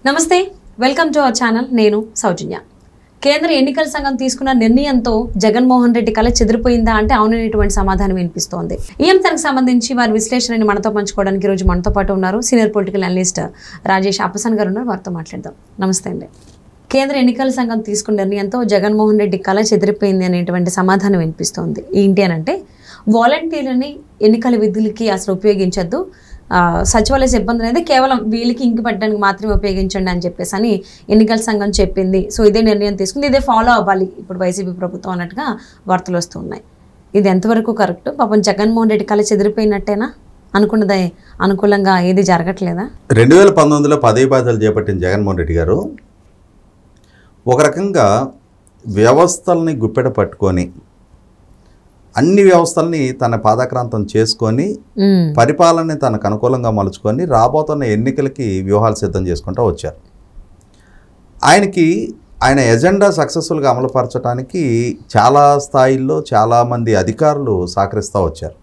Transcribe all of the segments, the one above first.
నమస్తే, welcome to our channel. నేను సౌజన్య. కేంద్ర ఎన్నికల సంఘం తీసుకున్న నిర్ణయంతో జగన్మోహన్ రెడ్డి కళ చెదిరిపోయిందా అంటే అవుననేటువంటి సమాధానం వినిపిస్తోంది. ఈ అంశానికి సంబంధించి వారి విశ్లేషణని మనతో పంచుకోవడానికి ఈరోజు మనతో పాటు ఉన్నారు సీనియర్ పొలిటికల్ అనలిస్ట్ రాజేష్ అప్పసన్ గారు ఉన్నారు. వారితో మాట్లాడదాం. నమస్తే అండి. కేంద్ర ఎన్నికల సంఘం తీసుకున్న నిర్ణయంతో జగన్మోహన్ రెడ్డి కళ చెదిరిపోయింది అనేటువంటి సమాధానం వినిపిస్తోంది. ఏంటి అని అంటే వాలంటీర్లని ఎన్నికల విధులకి అసలు ఉపయోగించద్దు, సచివాలయ సిబ్బంది అనేది కేవలం వీళ్ళకి ఇంకి పెట్టడానికి మాత్రమే ఉపయోగించండి అని చెప్పేసి అని ఎన్నికల సంఘం చెప్పింది. సో ఇదే నిర్ణయం తీసుకుంది, ఇదే ఫాలో అవ్వాలి ఇప్పుడు వైసీపీ ప్రభుత్వం అన్నట్టుగా వార్తలు వస్తున్నాయి. ఇది ఎంతవరకు కరెక్ట్? పాపం జగన్మోహన్ రెడ్డి కళ చెదిరిపోయినట్టేనా? అనుకున్నదే అనుకూలంగా ఏది జరగట్లేదా? 2019లో పదవి బాధ్యతలు చేపట్టిన జగన్మోహన్ రెడ్డి గారు ఒక రకంగా వ్యవస్థల్ని గుప్పెట పట్టుకొని అన్ని వ్యవస్థల్ని తన పాదాక్రాంతం చేసుకొని పరిపాలనని తనకు అనుకూలంగా మలుచుకొని రాబోతున్న ఎన్నికలకి వ్యూహాలు సిద్ధం చేసుకుంటూ వచ్చారు. ఆయన ఎజెండా సక్సెస్ఫుల్గా అమలుపరచడానికి చాలా స్థాయిల్లో చాలామంది అధికారులు సహకరిస్తూ వచ్చారు.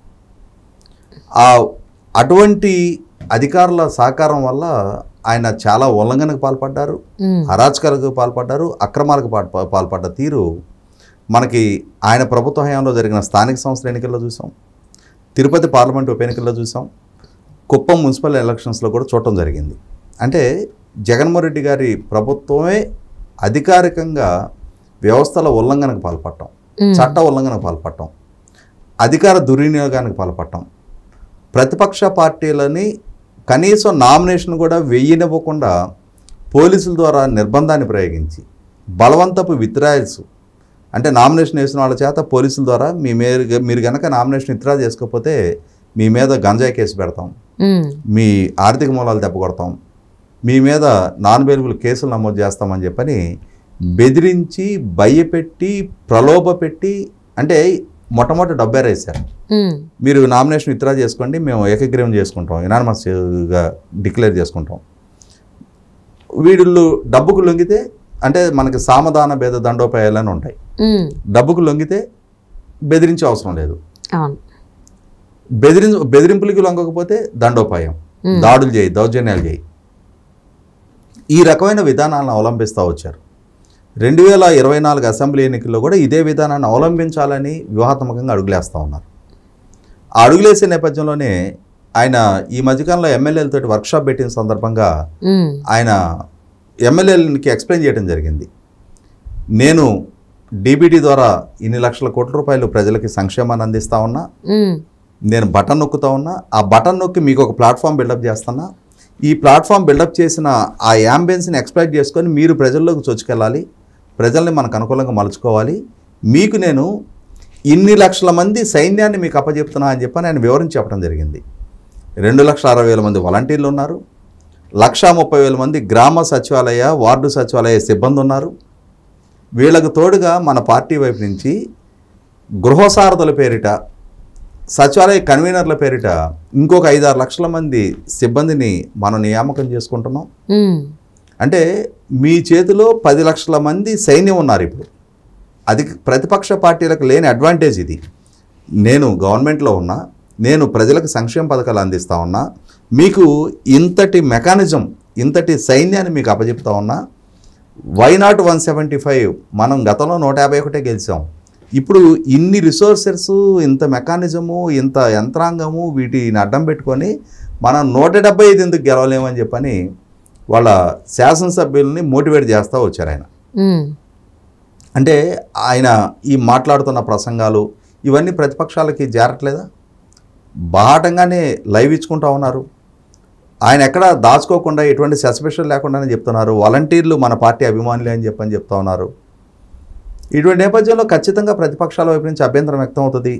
అటువంటి అధికారుల సహకారం వల్ల ఆయన చాలా ఉల్లంఘనకు పాల్పడ్డారు, అరాచకాలకు పాల్పడ్డారు, అక్రమాలకు పాల్పడ్డ తీరు మనకి ఆయన ప్రభుత్వ హయాంలో జరిగిన స్థానిక సంస్థల ఎన్నికల్లో చూసాం, తిరుపతి పార్లమెంటు ఉప ఎన్నికల్లో చూసాం, కుప్పం మున్సిపల్ ఎలక్షన్స్లో కూడా చూడటం జరిగింది. అంటే జగన్మోహన్ రెడ్డి గారి ప్రభుత్వమే అధికారికంగా వ్యవస్థల ఉల్లంఘనకు పాల్పడటం, చట్ట ఉల్లంఘనకు పాల్పడటం, అధికార దుర్వినియోగానికి పాల్పడటం, ప్రతిపక్ష పార్టీలని కనీసం నామినేషన్ కూడా వెయ్యనివ్వకుండా పోలీసుల ద్వారా నిర్బంధాన్ని ప్రయోగించి బలవంతపు విత్డ్రాయల్స్, అంటే నామినేషన్ వేసిన వాళ్ళ చేత పోలీసుల ద్వారా మీరు కనుక నామినేషన్ విత్డ్రా చేసుకోకపోతే మీ మీద గంజాయి కేసు పెడతాం, మీ ఆర్థిక మూలాలు దెబ్బ కొడతాం, మీ మీద నాన్ బెయిలబుల్ కేసులు నమోదు చేస్తామని చెప్పని బెదిరించి భయపెట్టి ప్రలోభపెట్టి, అంటే మొట్టమొదటి డబ్బేరేసారు. మీరు నామినేషన్ విత్డ్రా చేసుకోండి, మేము ఏకగ్రీవం చేసుకుంటాం, యునానిమస్గా డిక్లేర్ చేసుకుంటాం. వీళ్ళు డబ్బుకు లొంగితే, అంటే మనకి సామధాన భేద దండోపాయాలని ఉంటాయి, డబ్బుకు లొంగితే బెదిరించే అవసరం లేదు, బెదిరింపులకి లొంగకపోతే దండోపాయం, దాడులు చేయి, దౌర్జన్యాలు చేయి, ఈ రకమైన విధానాలను అవలంబిస్తూ వచ్చారు. 2024 అసెంబ్లీ ఎన్నికల్లో కూడా ఇదే విధానాన్ని అవలంబించాలని వ్యూహాత్మకంగా అడుగులేస్తూ ఉన్నారు. ఆ అడుగులేసే నేపథ్యంలోనే ఆయన ఈ మధ్యకాలంలో ఎమ్మెల్యేలతో వర్క్షాప్ పెట్టిన సందర్భంగా ఆయన ఎమ్మెల్యేలకి ఎక్స్ప్లెయిన్ చేయడం జరిగింది. నేను డీబీటీ ద్వారా ఇన్ని లక్షల కోట్ల రూపాయలు ప్రజలకి సంక్షేమాన్ని అందిస్తూ ఉన్నా, నేను బటన్ నొక్కుతా ఉన్నా, ఆ బటన్ నొక్కి మీకు ఒక ప్లాట్ఫామ్ బిల్డప్ చేస్తున్నా, ఈ ప్లాట్ఫామ్ బిల్డప్ చేసిన ఆ యాంబియన్స్ని ఎక్స్ప్లైట్ చేసుకొని మీరు ప్రజల్లోకి చొచ్చుకెళ్ళాలి, ప్రజల్ని మనకు అనుకూలంగా మలుచుకోవాలి, మీకు నేను ఇన్ని లక్షల మంది సైన్యాన్ని మీకు అప్పచెప్తున్నా అని చెప్పని ఆయన వివరించి చెప్పడం జరిగింది. 2,60,000 మంది వాలంటీర్లు ఉన్నారు, 1,30,000 మంది గ్రామ సచివాలయ, వార్డు సచివాలయ సిబ్బంది ఉన్నారు. వీళ్ళకు తోడుగా మన పార్టీ వైపు నుంచి గృహసారథుల పేరిట, సచివాలయ కన్వీనర్ల పేరిట ఇంకొక 5-6 లక్షల మంది సిబ్బందిని మనం నియామకం చేసుకుంటున్నాం. అంటే మీ చేతిలో 10 లక్షల మంది సైన్యం ఉన్నారు. ఇప్పుడు అది ప్రతిపక్ష పార్టీలకు లేని అడ్వాంటేజ్ ఇది. నేను గవర్నమెంట్లో ఉన్నా, నేను ప్రజలకు సంక్షేమ పథకాలు అందిస్తూ ఉన్నా, మీకు ఇంతటి మెకానిజం, ఇంతటి సైన్యాన్ని మీకు అప్పచెప్తా ఉన్నా. Why not 175? మనం గతంలో 151 గెలిచాం. ఇప్పుడు ఇన్ని రిసోర్సెస్, ఇంత మెకానిజము, ఇంత యంత్రాంగము, వీటిని అడ్డం పెట్టుకొని మనం 175 ఎందుకు గెలవలేమని చెప్పని వాళ్ళ శాసనసభ్యుల్ని మోటివేట్ చేస్తూ వచ్చారు ఆయన. అంటే ఆయన ఈ మాట్లాడుతున్న ప్రసంగాలు ఇవన్నీ ప్రతిపక్షాలకి జారట్లేదా? బాహటంగానే లైవ్ ఇచ్చుకుంటూ ఉన్నారు. ఆయన ఎక్కడ దాచుకోకుండా, ఎటువంటి సస్పెషన్ లేకుండానే చెప్తున్నారు. వాలంటీర్లు మన పార్టీ అభిమానులే అని చెప్తా ఉన్నారు. ఇటువంటి నేపథ్యంలో ఖచ్చితంగా ప్రతిపక్షాల వైపు నుంచి అభ్యంతరం వ్యక్తం అవుతుంది.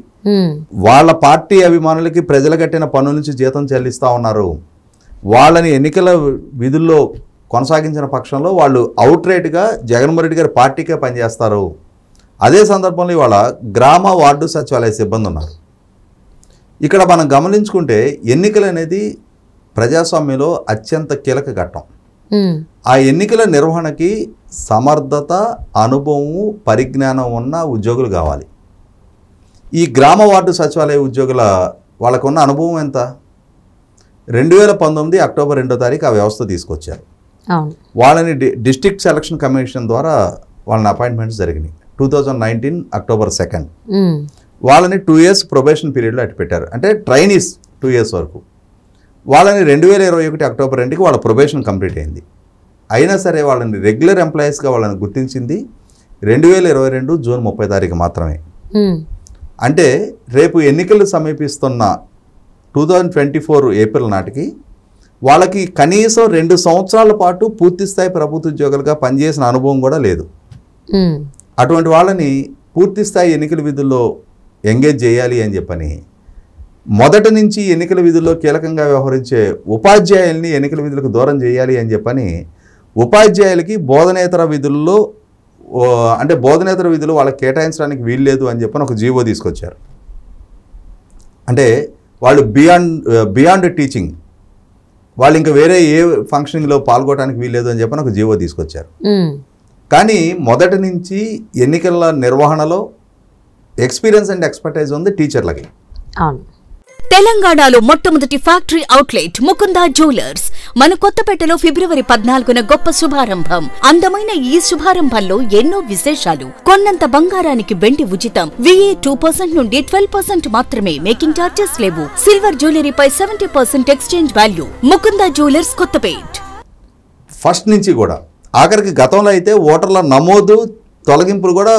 వాళ్ళ పార్టీ అభిమానులకి ప్రజలు కట్టిన పన్ను నుంచి జీతం చెల్లిస్తూ ఉన్నారు. వాళ్ళని ఎన్నికల విధుల్లో కొనసాగించిన పక్షంలో వాళ్ళు అవుట్రైట్గా జగన్మోహన్ రెడ్డి గారి పార్టీకే పనిచేస్తారు. అదే సందర్భంలో ఇవాళ గ్రామ వార్డు సచివాలయ సిబ్బంది ఉన్నారు. ఇక్కడ మనం గమనించుకుంటే ఎన్నికలు అనేది ప్రజాస్వామ్యంలో అత్యంత కీలక ఘట్టం. ఆ ఎన్నికల నిర్వహణకి సమర్థత, అనుభవము, పరిజ్ఞానం ఉన్న ఉద్యోగులు కావాలి. ఈ గ్రామ వార్డు సచివాలయ ఉద్యోగుల వాళ్ళకున్న అనుభవం ఎంత? 2019 అక్టోబర్ 2వ తారీఖు ఆ వ్యవస్థ తీసుకొచ్చారు. వాళ్ళని డిస్ట్రిక్ట్ సెలక్షన్ కమిషన్ ద్వారా వాళ్ళని అపాయింట్మెంట్స్ జరిగినాయి 2019 అక్టోబర్ 2. వాళ్ళని 2 years ప్రొబేషన్ పీరియడ్లో అటు పెట్టారు. అంటే ట్రైనీస్ 2 years వరకు. వాళ్ళని 2021 అక్టోబర్ 2కి వాళ్ళ ప్రొబేషన్ కంప్లీట్ అయింది. అయినా సరే వాళ్ళని రెగ్యులర్ ఎంప్లాయీస్గా వాళ్ళని గుర్తించింది 2022 జూన్ 30 మాత్రమే. అంటే రేపు ఎన్నికలు సమీపిస్తున్న 2024 ఏప్రిల్ నాటికి వాళ్ళకి కనీసం 2 సంవత్సరాల పాటు పూర్తిస్థాయి ప్రభుత్వ ఉద్యోగులుగా పనిచేసిన అనుభవం కూడా లేదు. అటువంటి వాళ్ళని పూర్తిస్థాయి ఎన్నికల విధుల్లో ఎంగేజ్ చేయాలి అని చెప్పని మొదటి నుంచి ఎన్నికల విధుల్లో కీలకంగా వ్యవహరించే ఉపాధ్యాయుల్ని ఎన్నికల విధులకు దూరం చేయాలి అని చెప్పని ఉపాధ్యాయులకి బోధనేతర విధుల్లో అంటే బోధనేతర విధులు వాళ్ళకి కేటాయించడానికి వీల్లేదు అని చెప్పని ఒక జీవో తీసుకొచ్చారు. అంటే వాళ్ళు బియాండ్ టీచింగ్ వాళ్ళు ఇంకా వేరే ఏ ఫంక్షనింగ్లో పాల్గొనడానికి వీల్లేదు అని చెప్పని ఒక జీవో తీసుకొచ్చారు. కానీ మొదటి నుంచి ఎన్నికల నిర్వహణలో ఎక్స్పీరియన్స్ అండ్ ఎక్స్పర్టైజ్ ఉంది టీచర్లకి. తెలంగాణలో మొట్టమొదటి ఫ్యాక్టరీ అవుట్లెట్ ముకుందా జ్యువెలర్స్ మన కొత్తపేటలో ఫిబ్రవరి 14న గొప్ప శుభారంభం. అందమైన ఈ శుభారంభంలో ఎన్నో విశేషాలు. కొన్నంత బంగారానికి వెండి ఉచితం. VA 2% నుండి 12% మాత్రమే. మేకింగ్ చార్జెస్ లేవు. సిల్వర్ జ్యువెలరీపై 70% exchange value. Mukunda Jewellers Kothapet. First నుంచి కూడా ఆఖరికి గతంలో అయితే ఓటర్ల నమోదు తొలగింపులు కూడా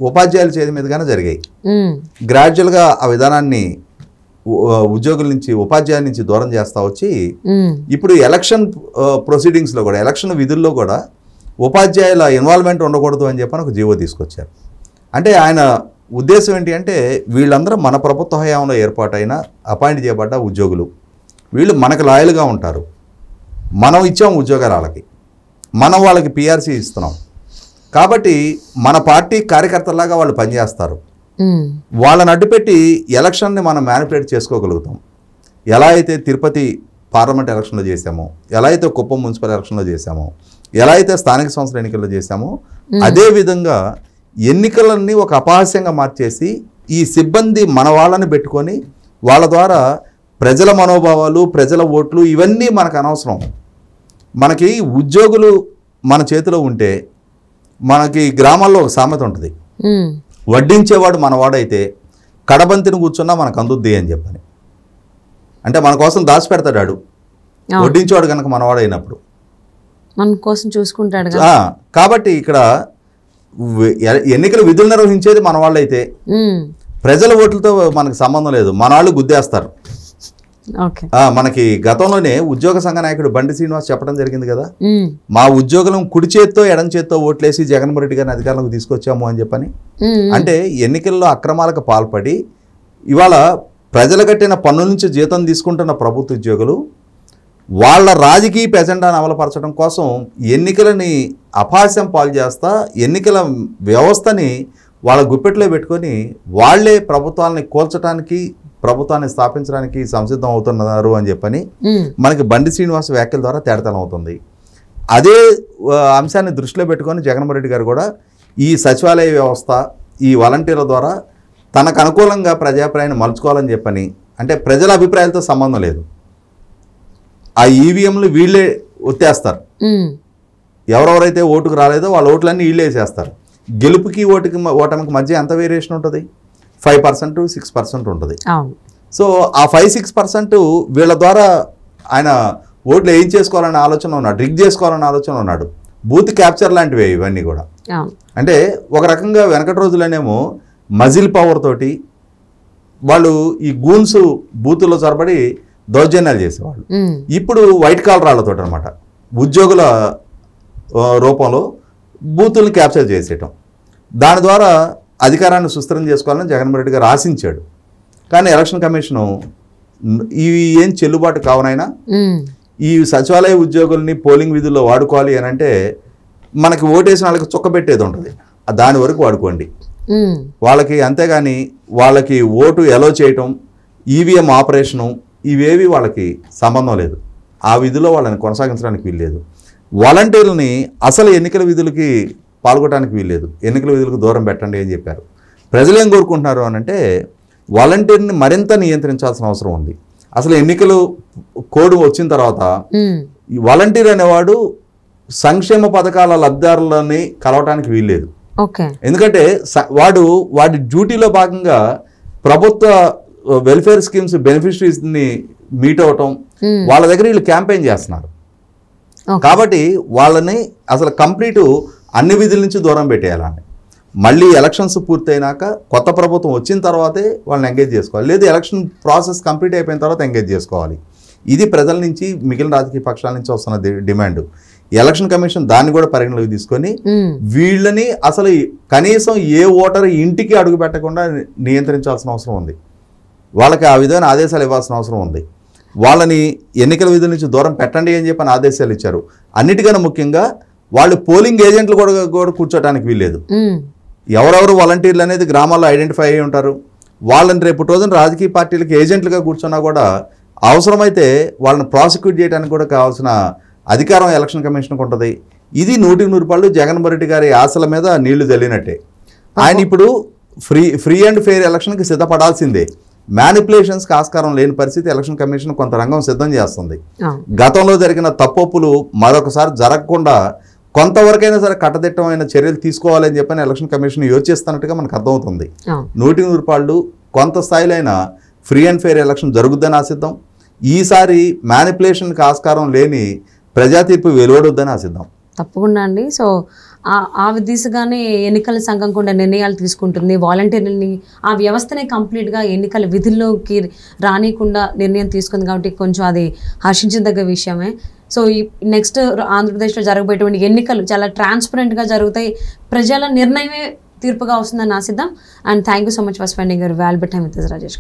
ఉపాధ్యాయుల చేతి మీదుగానే జరిగాయి. గ్రాడ్యువల్గా ఆ విధానాన్ని ఉద్యోగుల నుంచి ఉపాధ్యాయుల నుంచి దూరం చేస్తా వచ్చి ఇప్పుడు ఎలక్షన్ ప్రొసీడింగ్స్లో కూడా ఎలక్షన్ విధుల్లో కూడా ఉపాధ్యాయుల ఇన్వాల్వ్మెంట్ ఉండకూడదు అని చెప్పని ఒక జీవో తీసుకొచ్చారు. అంటే ఆయన ఉద్దేశం ఏంటి అంటే వీళ్ళందరూ మన ప్రభుత్వ హయాంలో ఏర్పాటైన అపాయింట్ చేయబడ్డ ఉద్యోగులు, వీళ్ళు మనకు లాయల్గా ఉంటారు. మనం ఇచ్చాం ఉద్యోగాలు వాళ్ళకి, మనం వాళ్ళకి PRC ఇస్తున్నాం కాబట్టి మన పార్టీ కార్యకర్తలాగా వాళ్ళు పనిచేస్తారు. వాళ్ళని అడ్డుపెట్టి ఎలక్షన్ని మనం మ్యానిపులేట్ చేసుకోగలుగుతాం. ఎలా అయితే తిరుపతి పార్లమెంట్ ఎలక్షన్లో చేశామో, ఎలా అయితే కుప్పం మున్సిపల్ ఎలక్షన్లో చేశామో, ఎలా అయితే స్థానిక సంస్థల ఎన్నికల్లో చేశామో అదేవిధంగా ఎన్నికలన్నీ ఒక అపహాస్యంగా మార్చేసి ఈ సిబ్బంది మన వాళ్ళని పెట్టుకొని వాళ్ళ ద్వారా ప్రజల మనోభావాలు, ప్రజల ఓట్లు ఇవన్నీ మనకు అనవసరం. మనకి ఉద్యోగులు మన చేతిలో ఉంటే మనకి గ్రామాల్లో ఒక సామెత ఉంటుంది, వడ్డించేవాడు మనవాడైతే కడబంతిని కూర్చున్నా మనకు అందుద్ది అని చెప్పని. అంటే మన కోసం దాచిపెడతాడు, వడ్డించేవాడు కనుక మనవాడైనప్పుడు మన కోసం చూసుకుంటాడు. కాబట్టి ఇక్కడ ఎన్నికల విధులు నిర్వహించేది మన వాళ్ళైతే ప్రజల ఓట్లతో మనకు సంబంధం లేదు, మన వాళ్ళు గుద్దేస్తారు. మనకి గతంలోనే ఉద్యోగ సంఘ నాయకుడు బండి శ్రీనివాస్ చెప్పడం జరిగింది కదా, మా ఉద్యోగులను కుడి చేత్తో ఎడం చేత్తో ఓట్లేసి జగన్మోహన్ రెడ్డి గారిని అధికారంలోకి తీసుకొచ్చాము అని చెప్పని. అంటే ఎన్నికల్లో అక్రమాలకు పాల్పడి ఇవాళ ప్రజలు కట్టిన పన్నుల నుంచి జీతం తీసుకుంటున్న ప్రభుత్వ ఉద్యోగులు వాళ్ళ రాజకీయ ఎజెండాను అమలుపరచడం కోసం ఎన్నికలని అపహాస్యం పాలు చేస్తా ఎన్నికల వ్యవస్థని వాళ్ళ గుప్పెట్లో పెట్టుకొని వాళ్లే ప్రభుత్వాలని కూల్చడానికి, ప్రభుత్వాన్ని స్థాపించడానికి సంసిద్ధం అవుతున్నారు అని చెప్పని మనకి బండి శ్రీనివాస్ వ్యాఖ్యల ద్వారా తేడతనం అవుతుంది. అదే అంశాన్ని దృష్టిలో పెట్టుకొని జగన్మోహన్ రెడ్డి గారు కూడా ఈ సచివాలయ వ్యవస్థ, ఈ వాలంటీర్ల ద్వారా తనకు అనుకూలంగా ప్రజాభిప్రాయాన్ని మలుచుకోవాలని చెప్పని, అంటే ప్రజల అభిప్రాయాలతో సంబంధం లేదు, ఆ ఈవీఎంలు వీళ్ళే ఒత్తేస్తారు. ఎవరెవరైతే ఓటుకు రాలేదో వాళ్ళ ఓట్లన్నీ వీళ్ళే వేసేస్తారు. గెలుపుకి ఓటమికి మధ్య ఎంత వేరియేషన్ ఉంటుంది? 5%, 6% ఉంటుంది. సో ఆ 5-6% వీళ్ళ ద్వారా ఆయన ఓట్లు ఏం చేసుకోవాలనే ఆలోచన ఉన్నాడు, రిగ్ చేసుకోవాలనే ఆలోచన ఉన్నాడు. బూత్ క్యాప్చర్ లాంటివే ఇవన్నీ కూడా. అంటే ఒక రకంగా వెనకటి రోజులనేమో మజిల్ పవర్ తోటి వాళ్ళు ఈ గూన్స్ బూతుల్లో చొరబడి దౌర్జన్యాలు చేసేవాళ్ళు. ఇప్పుడు వైట్ కాలర్ రాళ్లతో అనమాట ఉద్యోగుల రూపంలో బూతుల్ని క్యాప్చర్ చేసేయటం, దాని ద్వారా అధికారాన్ని సుస్థిరం చేసుకోవాలని జగన్మోహన్ రెడ్డి గారు ఆశించాడు. కానీ ఎలక్షన్ కమిషను ఇవి ఏం చెల్లుబాటు కావనైనా ఈ సచివాలయ ఉద్యోగుల్ని పోలింగ్ విధుల్లో వాడుకోవాలి అని అంటే మనకి ఓటేసిన వాళ్ళకి చుక్క పెట్టేది ఉంటుంది, దాని వరకు వాడుకోండి వాళ్ళకి. అంతేగాని వాళ్ళకి ఓటు ఎలో చేయటం, ఈవీఎం ఆపరేషను ఇవేవి వాళ్ళకి సంబంధం లేదు. ఆ విధిలో వాళ్ళని కొనసాగించడానికి వీల్లేదు. వాలంటీర్లని అసలు ఎన్నికల విధులకి పాల్గొనడానికి వీల్లేదు, ఎన్నికల విధులకు దూరం పెట్టండి అని చెప్పారు. ప్రజలు ఏం కోరుకుంటున్నారు అని అంటే వాలంటీర్ని మరింత నియంత్రించాల్సిన అవసరం ఉంది. అసలు ఎన్నికలు కోడ్ వచ్చిన తర్వాత ఈ వాలంటీర్ అనేవాడు సంక్షేమ పథకాల లబ్ధిదారులని కలవటానికి వీల్లేదు. ఓకే. ఎందుకంటే వాడి డ్యూటీలో భాగంగా ప్రభుత్వ వెల్ఫేర్ స్కీమ్స్ బెనిఫిషరీస్ని మీట్ అవటం, వాళ్ళ దగ్గర వీళ్ళు క్యాంపెయిన్ చేస్తున్నారు. కాబట్టి వాళ్ళని అసలు కంప్లీట్ అన్ని విధుల నుంచి దూరం పెట్టేయాలని, మళ్ళీ ఎలక్షన్స్ పూర్తయినాక కొత్త ప్రభుత్వం వచ్చిన తర్వాతే వాళ్ళని ఎంగేజ్ చేసుకోవాలి, లేదు ఎలక్షన్ ప్రాసెస్ కంప్లీట్ అయిపోయిన తర్వాత ఎంగేజ్ చేసుకోవాలి. ఇది ప్రజల నుంచి మిగిలిన రాజకీయ పక్షాల నుంచి వస్తున్న డిమాండ్. ఎలక్షన్ కమిషన్ దాన్ని కూడా పరిగణలోకి తీసుకొని వీళ్ళని అసలు కనీసం ఏ ఓటర్ ఇంటికి అడుగు పెట్టకుండా నియంత్రించాల్సిన అవసరం ఉంది. వాళ్ళకి ఆ విధమైన ఆదేశాలు ఇవ్వాల్సిన అవసరం ఉంది. వాళ్ళని ఎన్నికల విధుల నుంచి దూరం పెట్టండి అని చెప్పని ఆదేశాలు ఇచ్చారు. అన్నిటికన్నా ముఖ్యంగా వాళ్ళు పోలింగ్ ఏజెంట్లు కూడా కూర్చోటానికి వీల్లేదు. ఎవరెవరు వాలంటీర్లు అనేది గ్రామాల్లో ఐడెంటిఫై అయ్యి ఉంటారు. వాళ్ళని రేపు రోజున రాజకీయ పార్టీలకు ఏజెంట్లుగా కూర్చున్నా కూడా అవసరమైతే వాళ్ళని ప్రాసిక్యూట్ చేయడానికి కూడా కావాల్సిన అధికారం ఎలక్షన్ కమిషన్కి ఉంటుంది. ఇది 100% జగన్మోహన్ రెడ్డి గారి ఆశల మీద నీళ్లు జల్లినట్టే. ఆయన ఇప్పుడు ఫ్రీ అండ్ ఫెయిర్ ఎలక్షన్కి సిద్ధపడాల్సిందే. మ్యానిపులేషన్స్కి ఆస్కారం లేని పరిస్థితి ఎలక్షన్ కమిషన్ కొంత రంగం సిద్ధం చేస్తుంది. గతంలో జరిగిన తప్పొప్పులు మరొకసారి జరగకుండా కొంతవరకైనా సరే కట్టదిట్టమైన చర్యలు తీసుకోవాలని చెప్పని ఎలక్షన్ కమిషన్ యోచిస్తున్నట్టుగా మనకు అర్థమవుతుంది. 100% కొంత స్థాయిలో అయినా ఫ్రీ అండ్ ఫెయిర్ ఎలక్షన్ జరుగుద్దని ఆశిద్దాం. ఈసారి మ్యానిపులేషన్కి ఆస్కారం లేని ప్రజా తీర్పు వెలువడొద్దని ఆశిద్దాం. తప్పకుండా అండి. సో ఆ దిశగానే ఎన్నికల సంఘం కూడా నిర్ణయాలు తీసుకుంటుంది. వాలంటీర్లని ఆ వ్యవస్థనే కంప్లీట్గా ఎన్నికల విధుల్లోకి రానియకుండా నిర్ణయం తీసుకుంది. కాబట్టి కొంచెం అది హర్షించదగ్గ విషయమే. సో ఈ నెక్స్ట్ ఆంధ్రప్రదేశ్లో జరగబోయేటువంటి ఎన్నికలు చాలా ట్రాన్స్పరెంట్గా జరుగుతాయి. ప్రజల నిర్ణయమే తీర్పుగా వస్తుందని ఆశిద్దాం. And thank you so much for spending your valuable time with us, Rajesh.